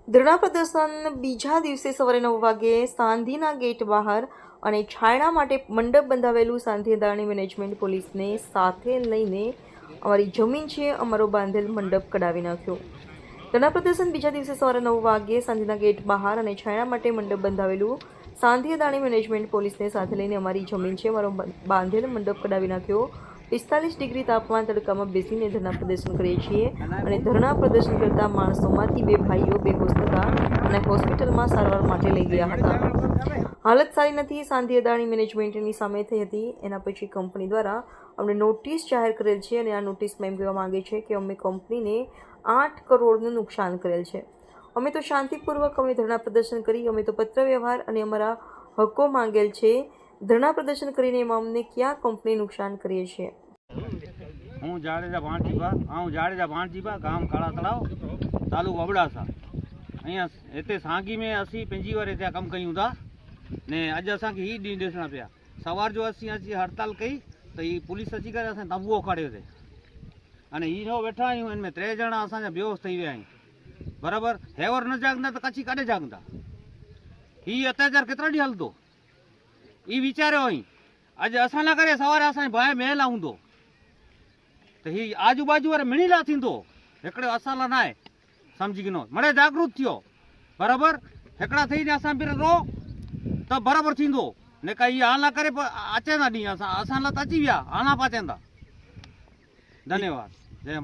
ધરણા પ્રદર્શન બીજા દિવસે સવારે 9 વાગે સાંધીના ગેટ બહાર અને છાયણા માટે મંડપ બંધાવેલું સાંધી અદાણી મેનેજમેન્ટ પોલીસને સાથે લઈને અમારી જમીન છે અમારો બાંધેલ મંડપ કઢાવી નાખ્યો। ધરણા પ્રદર્શન બીજા દિવસે સવારે 9 વાગે સાંધીના ગેટ બહાર અને છાયણા માટે મંડપ બંધાવેલું સાંધી અદાણી મેનેજમેન્ટ પોલીસને સાથે લઈને અમારી જમીન છે અમારો બાંધેલ મંડપ કઢાવી નાખ્યો। 45 ડિગ્રી તાપમાન તડકામાં બેસીને ધરણા પ્રદર્શન કરીએ છીએ અને ધરણા પ્રદર્શન કરતા માણસોમાંથી 2 ભાઈઓ બેહોશ થતા અને હોસ્પિટલમાં સારવાર માટે લઈ ગયા હતા। હાલત સારી નથી સાંધી અદાણી મેનેજમેન્ટની સામે થઈ હતી। એના પછી કંપની દ્વારા અમને નોટિસ જાહેર કરેલ છે અને આ નોટિસમાં એમ કહેવા માંગે છે કે અમે કંપનીને 8 કરોડનું નુકસાન કરેલ છે। અમે તો શાંતિપૂર્વક અમે ધરણા પ્રદર્શન કરી અમે તો પત્ર વ્યવહાર અને અમારા હકો માંગેલ છે। ધરણા પ્રદર્શન કરીને અમને ક્યાં કંપની નુકસાન કરીએ છીએ। हूँ जाडेजा भाणजीबा गाम काला तलाव तालुको अबड़ासा। अँ इतने सांगी में असी पंजी वार इतना कम कयूं था ने अज असा ही डी ॾिसणा पिया। सवार जो असी अची हड़ताल कई तो ये पुलिस अची करे असां तंबुओ खड़े थे अने हीरो वेठा आहियूं। इनमें 3 ॼणा असांजा बेहोश थी विया आहिनि। बराबर हेवर न जागंदा तो कची काॾे जागंदा। ही अत्याचार केतिरा ॾींहं हलंदो ई वीचारियो हुई। अॼु असां न करे सवारे असांजे भाउ महिला हूंदो तो ही आजू बाजू वारे मिणीला थींदो। हिकिड़ो असां लाइ न आहे सम्झी गिनो मड़े जागरूक थियो। बराबर हिकिड़ा थी असां बि रो तो बराबर थींदो ने का ये आला करे अचे ना ॾींहं असां लाइ त अची विया आना पाचंदा। धन्यवाद।